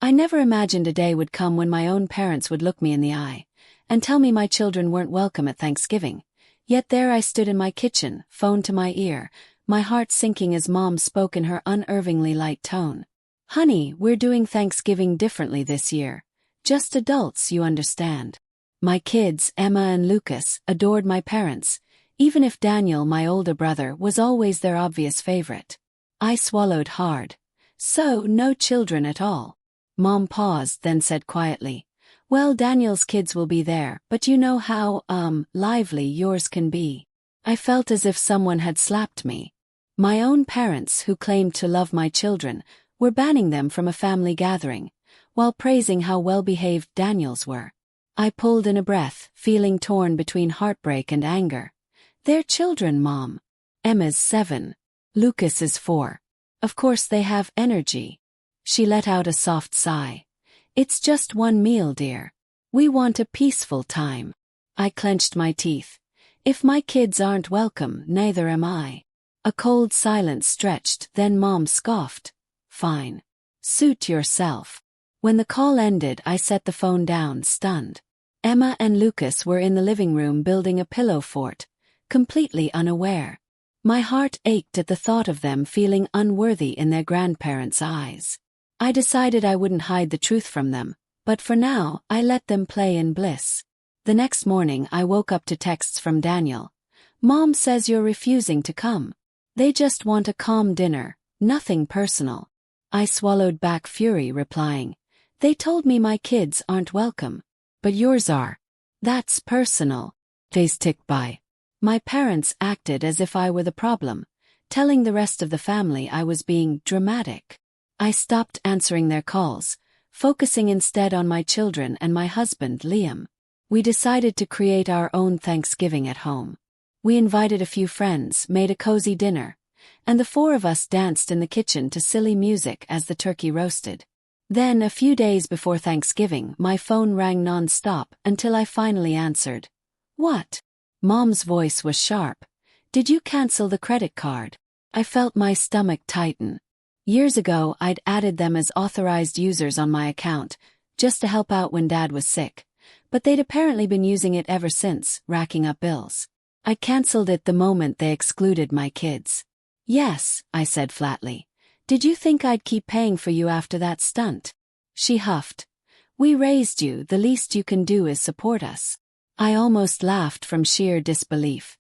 I never imagined a day would come when my own parents would look me in the eye and tell me my children weren't welcome at Thanksgiving. Yet there I stood in my kitchen, phone to my ear, my heart sinking as Mom spoke in her unervingly light tone. "Honey, we're doing Thanksgiving differently this year. Just adults, you understand." My kids, Emma and Lucas, adored my parents, even if Daniel, my older brother, was always their obvious favorite. I swallowed hard. "So, no children at all?" Mom paused, then said quietly, "Well, Daniel's kids will be there, but you know how, lively yours can be." I felt as if someone had slapped me. My own parents, who claimed to love my children, were banning them from a family gathering, while praising how well-behaved Daniel's were. I pulled in a breath, feeling torn between heartbreak and anger. "They're children, Mom. Emma's 7. Lucas is 4. Of course they have energy." She let out a soft sigh. "It's just one meal, dear. We want a peaceful time." I clenched my teeth. If my kids aren't welcome, neither am I. A cold silence stretched, then Mom scoffed. "Fine. Suit yourself." When the call ended, I set the phone down, stunned. Emma and Lucas were in the living room building a pillow fort, completely unaware. My heart ached at the thought of them feeling unworthy in their grandparents' eyes. I decided I wouldn't hide the truth from them, but for now, I let them play in bliss. The next morning, I woke up to texts from Daniel. "Mom says you're refusing to come. They just want a calm dinner, nothing personal." I swallowed back fury, replying, "They told me my kids aren't welcome. But yours are. That's personal." Days ticked by. My parents acted as if I were the problem, telling the rest of the family I was being dramatic. I stopped answering their calls, focusing instead on my children and my husband, Liam. We decided to create our own Thanksgiving at home. We invited a few friends, made a cozy dinner, and the 4 of us danced in the kitchen to silly music as the turkey roasted. Then, a few days before Thanksgiving, my phone rang non-stop until I finally answered. "What?" Mom's voice was sharp. "Did you cancel the credit card?" I felt my stomach tighten. Years ago, I'd added them as authorized users on my account, just to help out when Dad was sick, but they'd apparently been using it ever since, racking up bills. I canceled it the moment they excluded my kids. "Yes," I said flatly. "Did you think I'd keep paying for you after that stunt?" She huffed. "We raised you, the least you can do is support us." I almost laughed from sheer disbelief.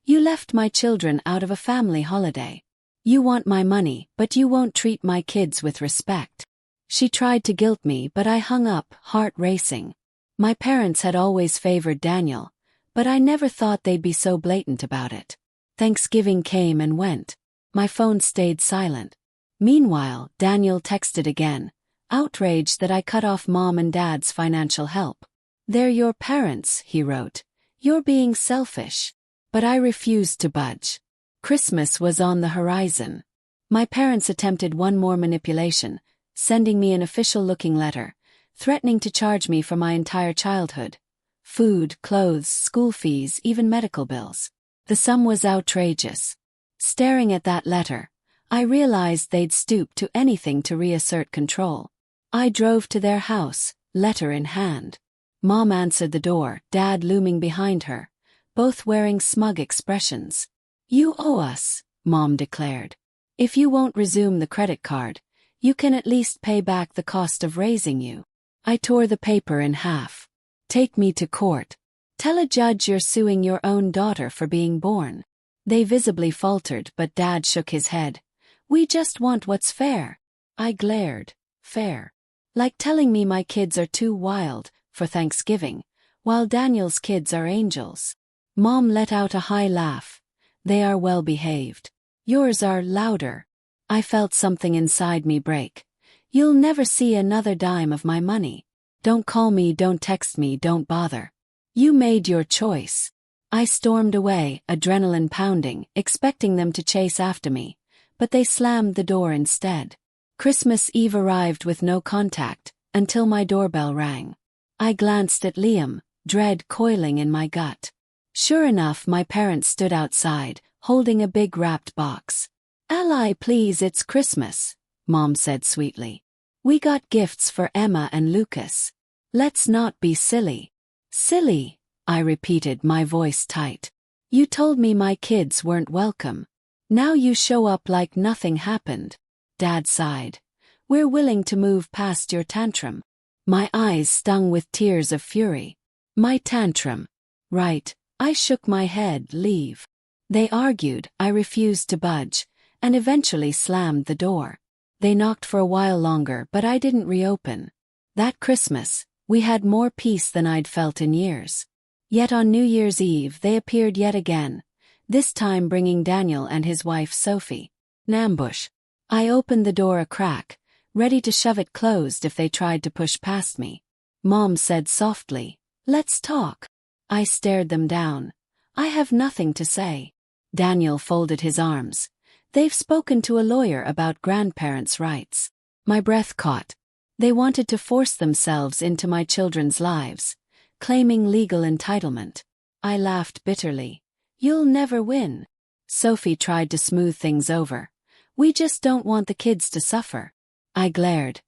"You left my children out of a family holiday. You want my money, but you won't treat my kids with respect." She tried to guilt me, but I hung up, heart racing. My parents had always favored Daniel, but I never thought they'd be so blatant about it. Thanksgiving came and went. My phone stayed silent. Meanwhile, Daniel texted again, outraged that I cut off Mom and Dad's financial help. "They're your parents," he wrote. "You're being selfish." But I refused to budge. Christmas was on the horizon. My parents attempted one more manipulation, sending me an official-looking letter, threatening to charge me for my entire childhood. Food, clothes, school fees, even medical bills. The sum was outrageous. Staring at that letter, I realized they'd stoop to anything to reassert control. I drove to their house, letter in hand. Mom answered the door, Dad looming behind her, both wearing smug expressions. "You owe us," Mom declared. "If you won't resume the credit card, you can at least pay back the cost of raising you." I tore the paper in half. "Take me to court. Tell a judge you're suing your own daughter for being born." They visibly faltered, but Dad shook his head. "We just want what's fair." I glared. "Fair? Like telling me my kids are too wild for Thanksgiving, while Daniel's kids are angels." Mom let out a high laugh. "They are well behaved. Yours are louder." I felt something inside me break. "You'll never see another dime of my money. Don't call me, don't text me, don't bother. You made your choice." I stormed away, adrenaline pounding, expecting them to chase after me, but they slammed the door instead. Christmas Eve arrived with no contact, until my doorbell rang. I glanced at Liam, dread coiling in my gut. Sure enough, my parents stood outside, holding a big wrapped box. "Ally, please, it's Christmas," Mom said sweetly. We got gifts for Emma and Lucas. Let's not be silly. Silly, I repeated, my voice tight. You told me my kids weren't welcome. Now you show up like nothing happened. Dad sighed. We're willing to move past your tantrum. My eyes stung with tears of fury. My tantrum. Right, I shook my head. Leave. They argued, I refused to budge, and eventually slammed the door. They knocked for a while longer, but I didn't reopen. That Christmas, we had more peace than I'd felt in years. Yet on New Year's Eve they appeared yet again, this time bringing Daniel and his wife Sophie. An ambush. I opened the door a crack, ready to shove it closed if they tried to push past me. Mom said softly, "Let's talk." I stared them down. I have nothing to say. Daniel folded his arms. They've spoken to a lawyer about grandparents' rights. My breath caught. They wanted to force themselves into my children's lives, claiming legal entitlement. I laughed bitterly. You'll never win. Sophie tried to smooth things over. We just don't want the kids to suffer. I glared.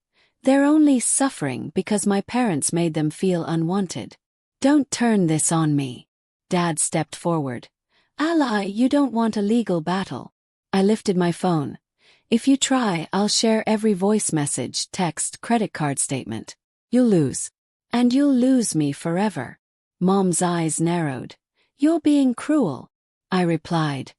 They're only suffering because my parents made them feel unwanted. Don't turn this on me. Dad stepped forward. Ally, you don't want a legal battle. I lifted my phone. If you try, I'll share every voice message, text, credit card statement. You'll lose. And you'll lose me forever. Mom's eyes narrowed. You're being cruel. I replied.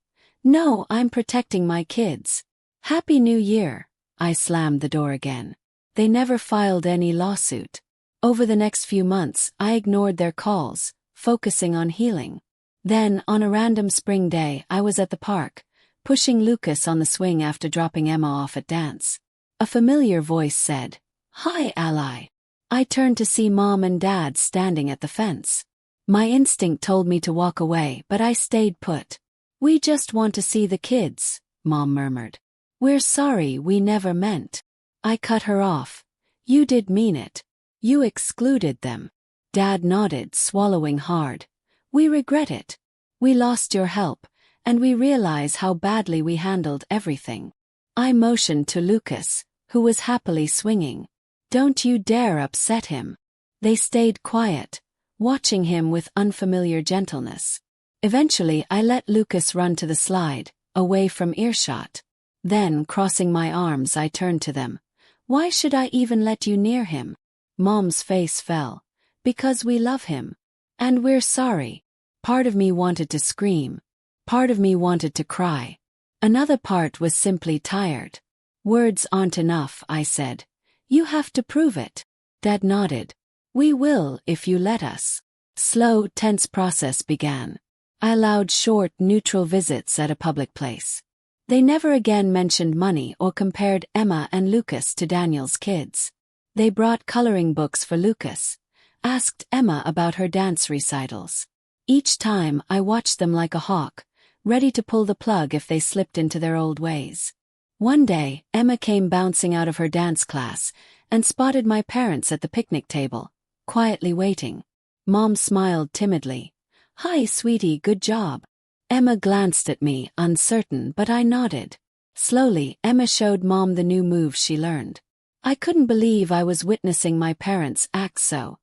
No, I'm protecting my kids. Happy New Year. I slammed the door again. They never filed any lawsuit. Over the next few months, I ignored their calls, focusing on healing. Then, on a random spring day, I was at the park, pushing Lucas on the swing after dropping Emma off at dance. A familiar voice said, "Hi, Ally." I turned to see Mom and Dad standing at the fence. My instinct told me to walk away, but I stayed put. We just want to see the kids, Mom murmured. We're sorry, we never meant. I cut her off. You did mean it. You excluded them. Dad nodded, swallowing hard. We regret it. We lost your help, and we realize how badly we handled everything. I motioned to Lucas, who was happily swinging. Don't you dare upset him. They stayed quiet, watching him with unfamiliar gentleness. Eventually I let Lucas run to the slide, away from earshot. Then, crossing my arms, I turned to them. Why should I even let you near him? Mom's face fell. Because we love him. And we're sorry. Part of me wanted to scream. Part of me wanted to cry. Another part was simply tired. Words aren't enough, I said. You have to prove it. Dad nodded. We will if you let us. Slow, tense process began. I allowed short, neutral visits at a public place. They never again mentioned money or compared Emma and Lucas to Daniel's kids. They brought coloring books for Lucas, asked Emma about her dance recitals. Each time I watched them like a hawk, ready to pull the plug if they slipped into their old ways. One day, Emma came bouncing out of her dance class and spotted my parents at the picnic table, quietly waiting. Mom smiled timidly. Hi, sweetie, good job. Emma glanced at me, uncertain, but I nodded. Slowly, Emma showed Mom the new moves she learned. I couldn't believe I was witnessing my parents act so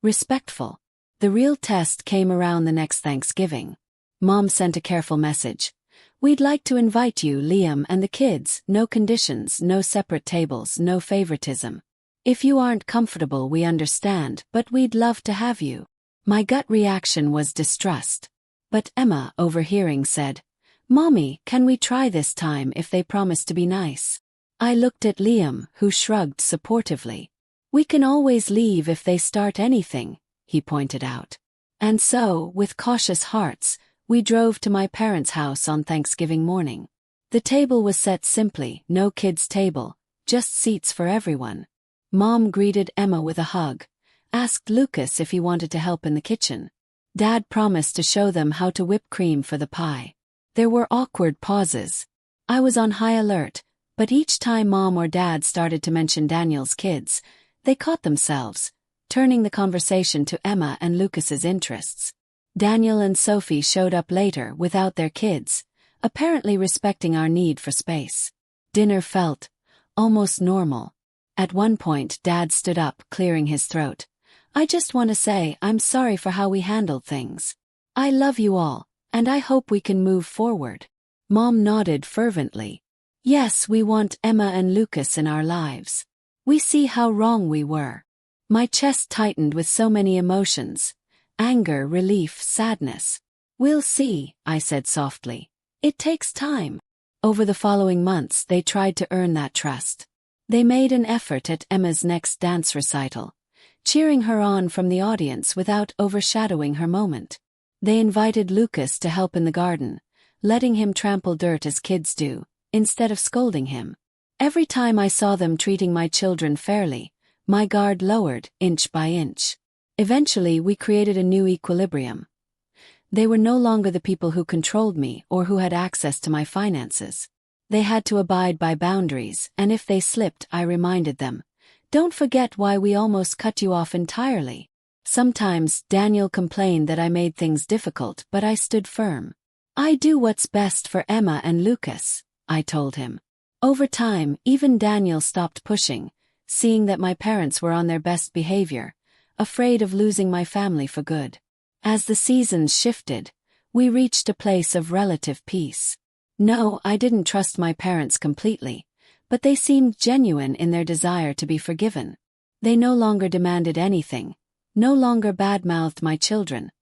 respectful. The real test came around the next Thanksgiving. Mom sent a careful message. We'd like to invite you, Liam, and the kids, no conditions, no separate tables, no favoritism. If you aren't comfortable, we understand, but we'd love to have you. My gut reaction was distrust. But Emma, overhearing, said, Mommy, can we try this time if they promise to be nice? I looked at Liam, who shrugged supportively. We can always leave if they start anything, he pointed out. And so, with cautious hearts, we drove to my parents' house on Thanksgiving morning. The table was set simply, no kids' table, just seats for everyone. Mom greeted Emma with a hug, asked Lucas if he wanted to help in the kitchen. Dad promised to show them how to whip cream for the pie. There were awkward pauses. I was on high alert, but each time Mom or Dad started to mention Daniel's kids, they caught themselves, turning the conversation to Emma and Lucas's interests. Daniel and Sophie showed up later without their kids, apparently respecting our need for space. Dinner felt almost normal. At one point, Dad stood up, clearing his throat. I just want to say I'm sorry for how we handled things. I love you all, and I hope we can move forward. Mom nodded fervently. Yes, we want Emma and Lucas in our lives. We see how wrong we were. My chest tightened with so many emotions. Anger, relief, sadness. We'll see, I said softly. It takes time. Over the following months, they tried to earn that trust. They made an effort at Emma's next dance recital, cheering her on from the audience without overshadowing her moment. They invited Lucas to help in the garden, letting him trample dirt as kids do, instead of scolding him. Every time I saw them treating my children fairly, my guard lowered, inch by inch. Eventually, we created a new equilibrium. They were no longer the people who controlled me or who had access to my finances. They had to abide by boundaries, and if they slipped, I reminded them, "Don't forget why we almost cut you off entirely." Sometimes, Daniel complained that I made things difficult, but I stood firm. I do what's best for Emma and Lucas, I told him. Over time, even Daniel stopped pushing, seeing that my parents were on their best behavior, afraid of losing my family for good. As the seasons shifted, we reached a place of relative peace. No, I didn't trust my parents completely, but they seemed genuine in their desire to be forgiven. They no longer demanded anything, no longer badmouthed my children,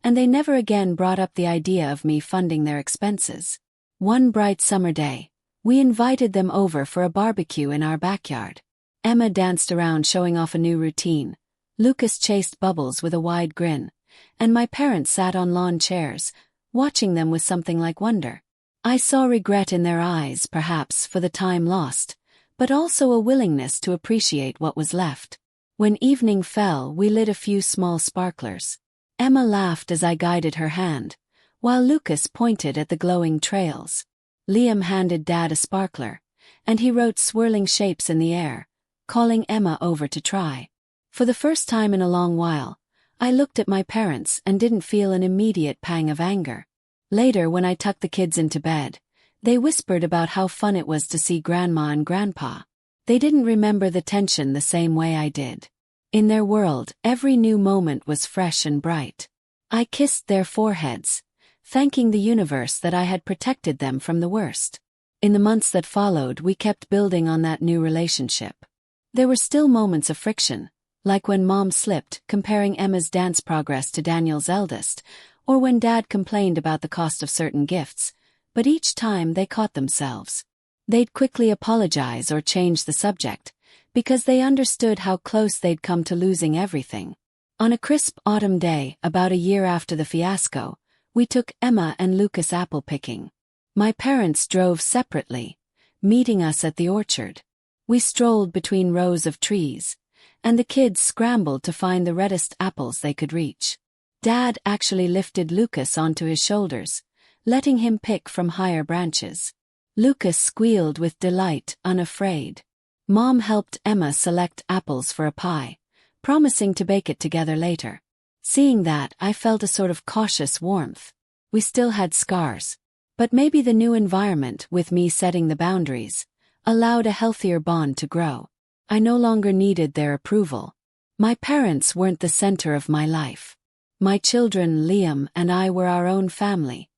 and they never again brought up the idea of me funding their expenses. One bright summer day, we invited them over for a barbecue in our backyard. Emma danced around showing off a new routine. Lucas chased bubbles with a wide grin, and my parents sat on lawn chairs, watching them with something like wonder. I saw regret in their eyes, perhaps for the time lost, but also a willingness to appreciate what was left. When evening fell, we lit a few small sparklers. Emma laughed as I guided her hand, while Lucas pointed at the glowing trails. Liam handed Dad a sparkler, and he wrote swirling shapes in the air, calling Emma over to try. For the first time in a long while, I looked at my parents and didn't feel an immediate pang of anger. Later, when I tucked the kids into bed, they whispered about how fun it was to see Grandma and Grandpa. They didn't remember the tension the same way I did. In their world, every new moment was fresh and bright. I kissed their foreheads, thanking the universe that I had protected them from the worst. In the months that followed, we kept building on that new relationship. There were still moments of friction, like when Mom slipped, comparing Emma's dance progress to Daniel's eldest, or when Dad complained about the cost of certain gifts, but each time they caught themselves. They'd quickly apologize or change the subject, because they understood how close they'd come to losing everything. On a crisp autumn day, about a year after the fiasco, we took Emma and Lucas apple picking. My parents drove separately, meeting us at the orchard. We strolled between rows of trees, and the kids scrambled to find the reddest apples they could reach. Dad actually lifted Lucas onto his shoulders, letting him pick from higher branches. Lucas squealed with delight, unafraid. Mom helped Emma select apples for a pie, promising to bake it together later. Seeing that, I felt a sort of cautious warmth. We still had scars, but maybe the new environment, with me setting the boundaries, allowed a healthier bond to grow. I no longer needed their approval. My parents weren't the center of my life. My children, Liam, and I were our own family,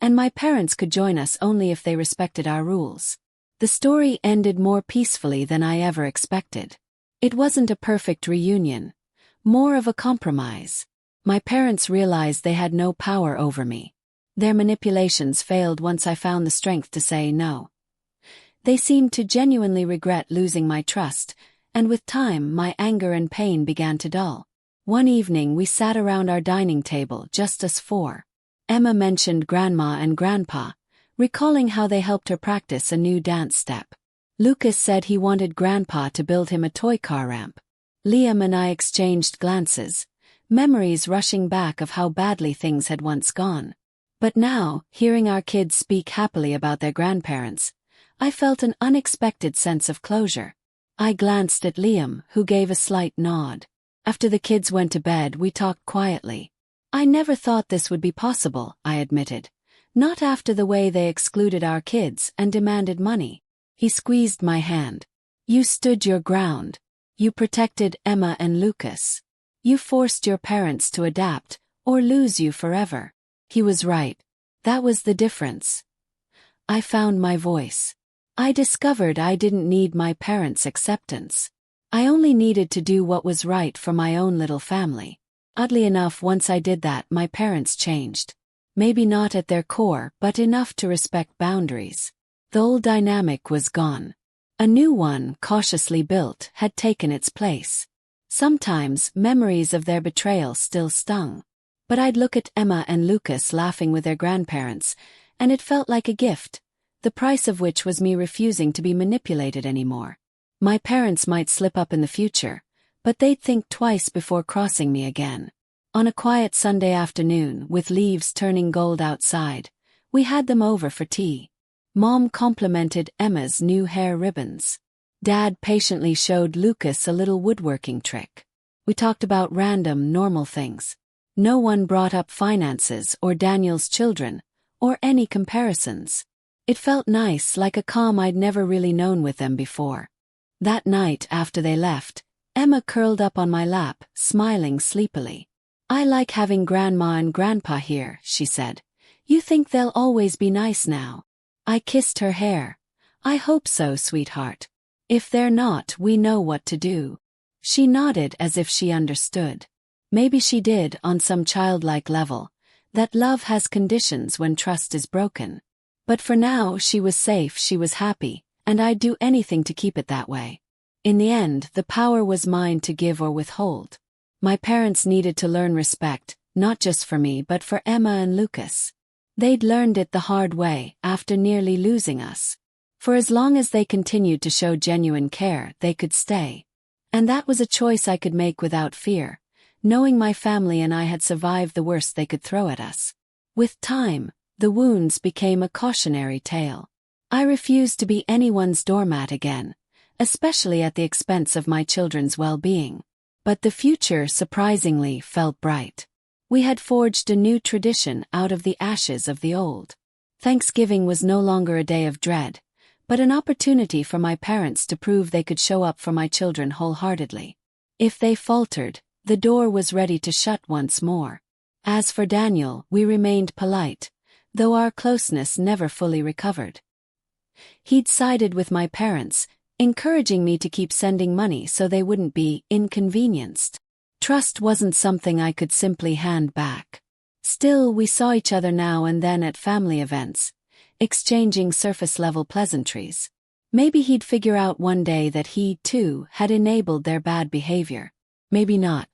and my parents could join us only if they respected our rules. The story ended more peacefully than I ever expected. It wasn't a perfect reunion, more of a compromise. My parents realized they had no power over me. Their manipulations failed once I found the strength to say no. They seemed to genuinely regret losing my trust, and with time my anger and pain began to dull. One evening we sat around our dining table, just us four. Emma mentioned Grandma and Grandpa, recalling how they helped her practice a new dance step. Lucas said he wanted Grandpa to build him a toy car ramp. Liam and I exchanged glances, memories rushing back of how badly things had once gone. But now, hearing our kids speak happily about their grandparents, I felt an unexpected sense of closure. I glanced at Liam, who gave a slight nod. After the kids went to bed, we talked quietly. I never thought this would be possible, I admitted. Not after the way they excluded our kids and demanded money. He squeezed my hand. You stood your ground. You protected Emma and Lucas. You forced your parents to adapt, or lose you forever. He was right. That was the difference. I found my voice. I discovered I didn't need my parents' acceptance. I only needed to do what was right for my own little family. Oddly enough, once I did that, my parents changed. Maybe not at their core, but enough to respect boundaries. The old dynamic was gone. A new one, cautiously built, had taken its place. Sometimes, memories of their betrayal still stung. But I'd look at Emma and Lucas laughing with their grandparents, and it felt like a gift, the price of which was me refusing to be manipulated anymore. My parents might slip up in the future, but they'd think twice before crossing me again. On a quiet Sunday afternoon, with leaves turning gold outside, we had them over for tea. Mom complimented Emma's new hair ribbons. Dad patiently showed Lucas a little woodworking trick. We talked about random, normal things. No one brought up finances or Daniel's children, or any comparisons. It felt nice, like a calm I'd never really known with them before. That night after they left, Emma curled up on my lap, smiling sleepily. "I like having Grandma and Grandpa here," she said. "You think they'll always be nice now?" I kissed her hair. "I hope so, sweetheart. If they're not, we know what to do." She nodded as if she understood. Maybe she did on some childlike level, that love has conditions when trust is broken. But for now, she was safe, she was happy, and I'd do anything to keep it that way. In the end, the power was mine to give or withhold. My parents needed to learn respect, not just for me but for Emma and Lucas. They'd learned it the hard way, after nearly losing us. For as long as they continued to show genuine care, they could stay. And that was a choice I could make without fear, knowing my family and I had survived the worst they could throw at us. With time, the wounds became a cautionary tale. I refused to be anyone's doormat again, especially at the expense of my children's well-being. But the future, surprisingly, felt bright. We had forged a new tradition out of the ashes of the old. Thanksgiving was no longer a day of dread, but an opportunity for my parents to prove they could show up for my children wholeheartedly. If they faltered, the door was ready to shut once more. As for Daniel, we remained polite, though our closeness never fully recovered. He'd sided with my parents, encouraging me to keep sending money so they wouldn't be inconvenienced. Trust wasn't something I could simply hand back. Still, we saw each other now and then at family events, exchanging surface-level pleasantries. Maybe he'd figure out one day that he, too, had enabled their bad behavior. Maybe not.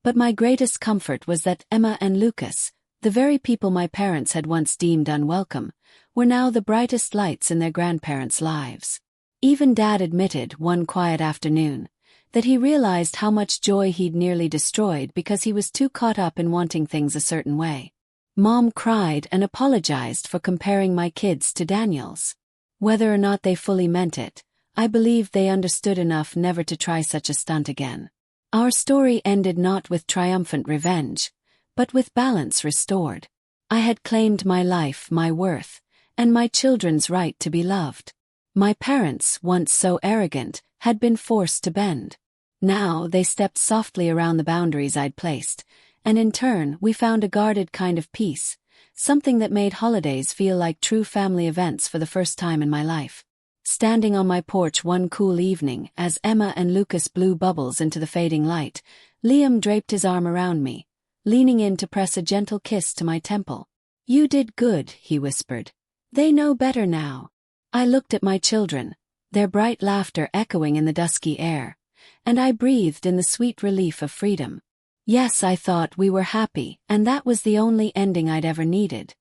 But my greatest comfort was that Emma and Lucas, the very people my parents had once deemed unwelcome, were now the brightest lights in their grandparents' lives. Even Dad admitted, one quiet afternoon, that he realized how much joy he'd nearly destroyed because he was too caught up in wanting things a certain way. Mom cried and apologized for comparing my kids to Daniel's. Whether or not they fully meant it, I believed they understood enough never to try such a stunt again. Our story ended not with triumphant revenge, but with balance restored. I had claimed my life, my worth, and my children's right to be loved. My parents, once so arrogant, had been forced to bend. Now they stepped softly around the boundaries I'd placed, and in turn we found a guarded kind of peace, something that made holidays feel like true family events for the first time in my life. Standing on my porch one cool evening as Emma and Lucas blew bubbles into the fading light, Liam draped his arm around me, leaning in to press a gentle kiss to my temple. "You did good," he whispered. "They know better now." I looked at my children, their bright laughter echoing in the dusky air, and I breathed in the sweet relief of freedom. Yes, I thought, we were happy, and that was the only ending I'd ever needed.